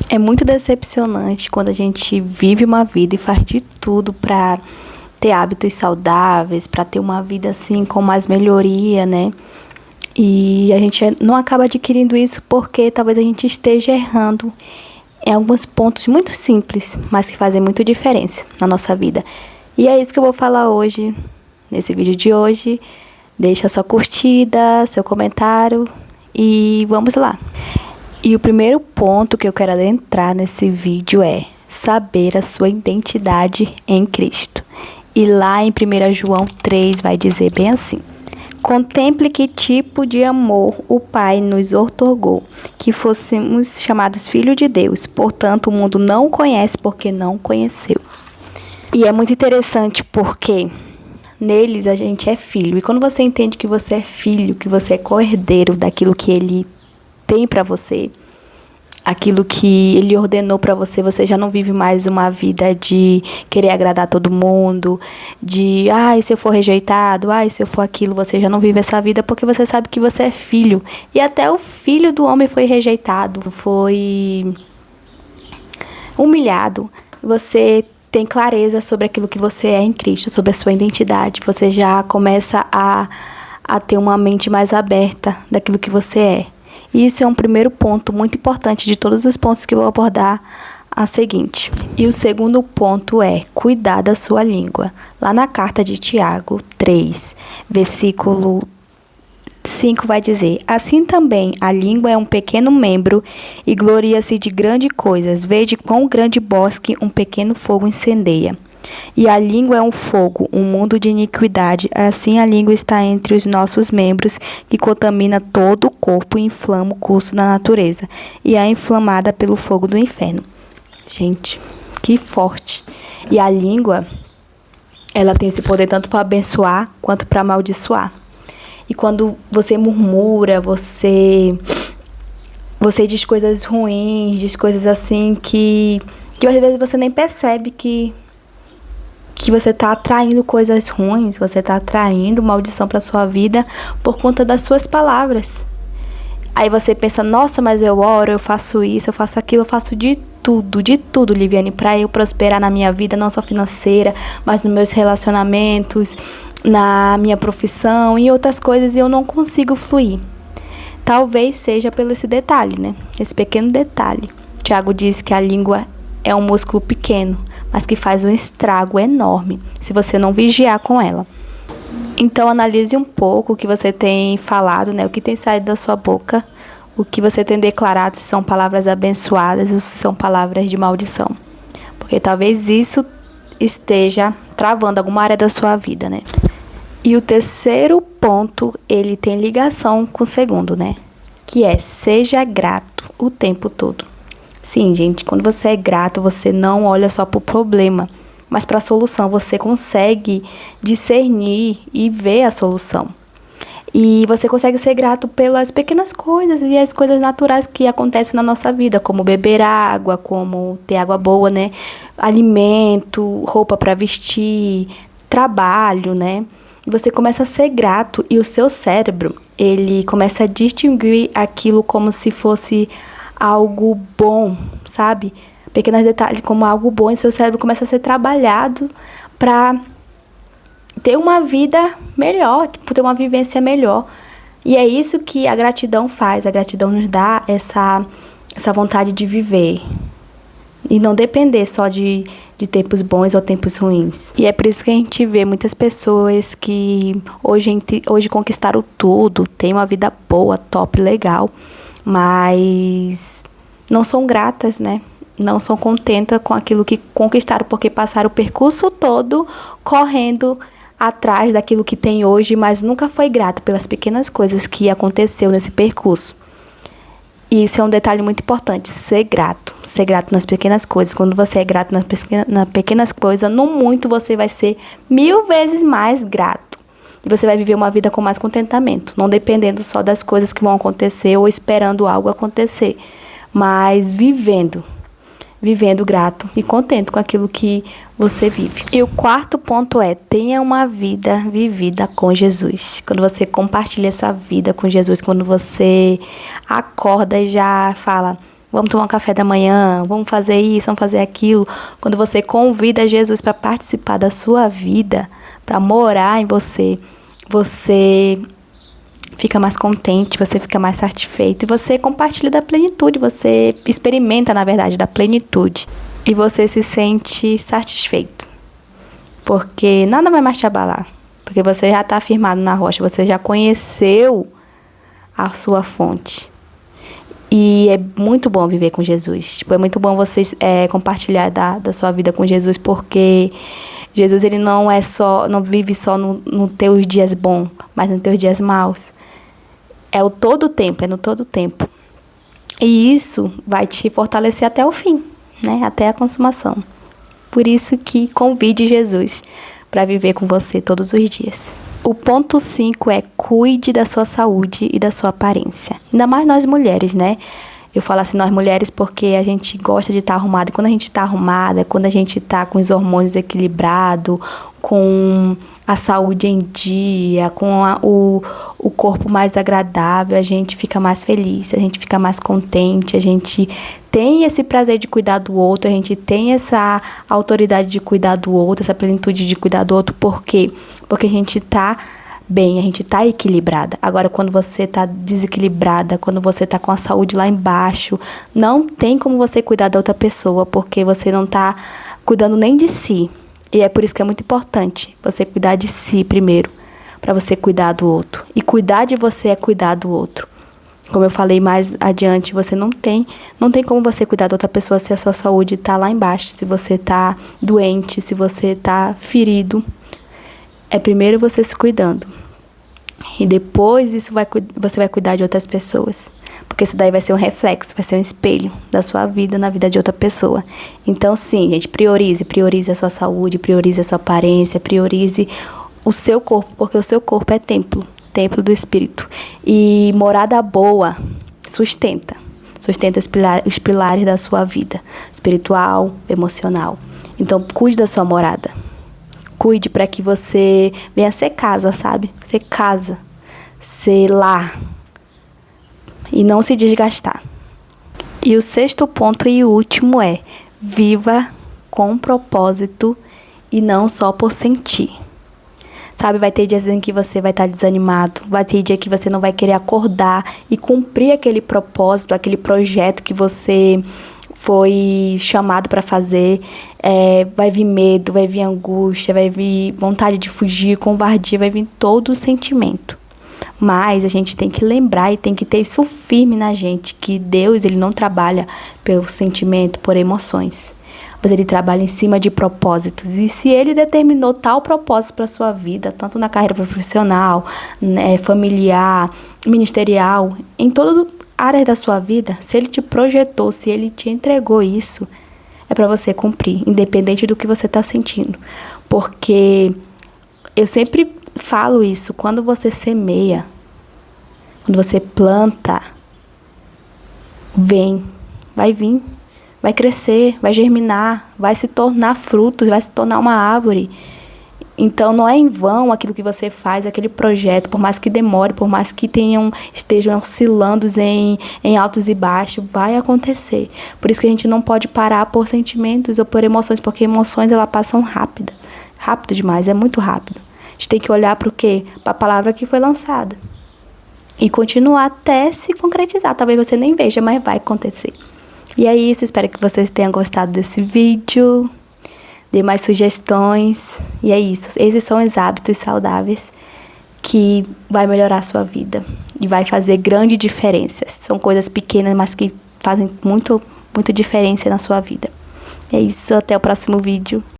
É muito decepcionante quando a gente vive uma vida e faz de tudo para ter hábitos saudáveis, para ter uma vida assim com mais melhoria, né? E a gente não acaba adquirindo isso porque talvez a gente esteja errando em alguns pontos muito simples, mas que fazem muita diferença na nossa vida. E é isso que eu vou falar hoje, nesse vídeo de hoje. Deixa sua curtida, seu comentário e vamos lá. E o primeiro ponto que eu quero adentrar nesse vídeo é saber a sua identidade em Cristo. E lá em 1 João 3 vai dizer bem assim: contemple que tipo de amor o Pai nos outorgou, que fôssemos chamados filhos de Deus. Portanto, o mundo não conhece porque não conheceu. E é muito interessante porque neles a gente é filho. E quando você entende que você é filho, que você é co-herdeiro daquilo que Ele tem para você, aquilo que Ele ordenou para você, você já não vive mais uma vida de querer agradar todo mundo, de, se eu for rejeitado, se eu for aquilo, você já não vive essa vida porque você sabe que você é filho. E até o filho do homem foi rejeitado, foi humilhado. Você tem clareza sobre aquilo que você é em Cristo, sobre a sua identidade. Você já começa a ter uma mente mais aberta daquilo que você é. E isso é um primeiro ponto muito importante de todos os pontos que eu vou abordar a seguinte. E o segundo ponto é cuidar da sua língua. Lá na carta de Tiago 3, versículo 5 vai dizer: assim também a língua é um pequeno membro e gloria-se de grandes coisas. Vede quão grande bosque um pequeno fogo incendeia. E a língua é um fogo, um mundo de iniquidade. Assim a língua está entre os nossos membros e contamina todo o corpo e inflama o curso da natureza. E é inflamada pelo fogo do inferno. Gente, que forte. E a língua, ela tem esse poder tanto para abençoar quanto para amaldiçoar. E quando você murmura, você diz coisas ruins, diz coisas assim que às vezes você nem percebe que você está atraindo coisas ruins, você está atraindo maldição para sua vida por conta das suas palavras. Aí você pensa, nossa, mas eu oro, eu faço isso, eu faço aquilo, eu faço de tudo, Liviane, para eu prosperar na minha vida, não só financeira, mas nos meus relacionamentos, na minha profissão e outras coisas, e eu não consigo fluir. Talvez seja pelo esse detalhe, né? Esse pequeno detalhe. Tiago diz que a língua é um músculo pequeno, mas que faz um estrago enorme se você não vigiar com ela. Então analise um pouco o que você tem falado, né? O que tem saído da sua boca, o que você tem declarado, se são palavras abençoadas ou se são palavras de maldição. Porque talvez isso esteja travando alguma área da sua vida, né? E o terceiro ponto, ele tem ligação com o segundo, né? Que é, seja grato o tempo todo. Sim, gente, quando você é grato, você não olha só para o problema, mas para a solução. Você consegue discernir e ver a solução. E você consegue ser grato pelas pequenas coisas e as coisas naturais que acontecem na nossa vida, como beber água, como ter água boa, né? Alimento, roupa para vestir, trabalho, né? Você começa a ser grato e o seu cérebro, ele começa a distinguir aquilo como se fosse algo bom, sabe? Pequenos detalhes como algo bom, e seu cérebro começa a ser trabalhado para ter uma vida melhor, ter uma vivência melhor. E é isso que a gratidão faz. A gratidão nos dá essa vontade de viver. E não depender só de tempos bons ou tempos ruins. E é por isso que a gente vê muitas pessoas que hoje conquistaram tudo, têm uma vida boa, top, legal, mas não são gratas, né? Não são contentas com aquilo que conquistaram, porque passaram o percurso todo correndo atrás daquilo que tem hoje, mas nunca foi grato pelas pequenas coisas que aconteceu nesse percurso. E isso é um detalhe muito importante, ser grato nas pequenas coisas. Quando você é grato nas pequenas coisas, no muito você vai ser 1000 vezes mais grato. E você vai viver uma vida com mais contentamento, não dependendo só das coisas que vão acontecer ou esperando algo acontecer, mas vivendo grato e contente com aquilo que você vive. E o quarto ponto é, tenha uma vida vivida com Jesus. Quando você compartilha essa vida com Jesus, quando você acorda e já fala, Vamos tomar um café da manhã, vamos fazer isso, vamos fazer aquilo. Quando você convida Jesus para participar da sua vida, para morar em você, você fica mais contente, você fica mais satisfeito e você compartilha da plenitude, você experimenta, na verdade, da plenitude e você se sente satisfeito, porque nada vai mais te abalar, porque você já está firmado na rocha, você já conheceu a sua fonte. E é muito bom viver com Jesus. Tipo, é muito bom você compartilhar da sua vida com Jesus, porque Jesus, ele não vive só no teus dias bons, mas nos teus dias maus. É o todo o tempo, é no todo o tempo. E isso vai te fortalecer até o fim, né? Até a consumação. Por isso que convide Jesus para viver com você todos os dias. O ponto 5 é cuide da sua saúde e da sua aparência. Ainda mais nós mulheres, né? Eu falo assim, nós mulheres, porque a gente gosta de estar arrumada. Quando a gente está arrumada, quando a gente está com os hormônios equilibrados, com a saúde em dia, com o corpo mais agradável, a gente fica mais feliz, a gente fica mais contente, a gente tem esse prazer de cuidar do outro, a gente tem essa autoridade de cuidar do outro, essa plenitude de cuidar do outro. Por quê? Porque a gente tá bem, a gente tá equilibrada. Agora, quando você tá desequilibrada, quando você tá com a saúde lá embaixo, não tem como você cuidar da outra pessoa, porque você não tá cuidando nem de si. E é por isso que é muito importante você cuidar de si primeiro, para você cuidar do outro. E cuidar de você é cuidar do outro. Como eu falei mais adiante, você não tem como você cuidar da outra pessoa se a sua saúde tá lá embaixo, se você tá doente, se você tá ferido. É primeiro você se cuidando. E depois você vai cuidar de outras pessoas. Porque isso daí vai ser um reflexo, vai ser um espelho da sua vida na vida de outra pessoa. Então, sim, gente, priorize a sua saúde, priorize a sua aparência, priorize o seu corpo, porque o seu corpo é templo do Espírito. E morada boa sustenta os pilares da sua vida, espiritual, emocional. Então, cuide da sua morada. Cuide para que você venha ser casa, sabe? Ser casa, ser lar e não se desgastar. E o 6º ponto e último é: viva com propósito e não só por sentir. Sabe, vai ter dias em que você vai estar desanimado, vai ter dia que você não vai querer acordar e cumprir aquele propósito, aquele projeto que você foi chamado para fazer. Vai vir medo, vai vir angústia, vai vir vontade de fugir, covardia, vai vir todo o sentimento. Mas a gente tem que lembrar e tem que ter isso firme na gente, que Deus, ele não trabalha pelo sentimento, por emoções, mas ele trabalha em cima de propósitos. E se ele determinou tal propósito para sua vida, tanto na carreira profissional, né, familiar, ministerial, em todas as áreas da sua vida, se ele te projetou, se ele te entregou isso, é para você cumprir, independente do que você está sentindo. Porque eu sempre falo isso, quando você semeia, quando você planta, vai vir, vai crescer, vai germinar, vai se tornar frutos, vai se tornar uma árvore. Então, não é em vão aquilo que você faz, aquele projeto, por mais que demore, por mais que estejam oscilando em altos e baixos, vai acontecer. Por isso que a gente não pode parar por sentimentos ou por emoções, porque emoções, elas passam rápido demais, é muito rápido. A gente tem que olhar para o quê? Para a palavra que foi lançada. E continuar até se concretizar. Talvez você nem veja, mas vai acontecer. E é isso, espero que vocês tenham gostado desse vídeo. Dê mais sugestões. E é isso. Esses são os hábitos saudáveis que vai melhorar a sua vida. E vai fazer grande diferença. São coisas pequenas, mas que fazem muita diferença na sua vida. É isso. Até o próximo vídeo.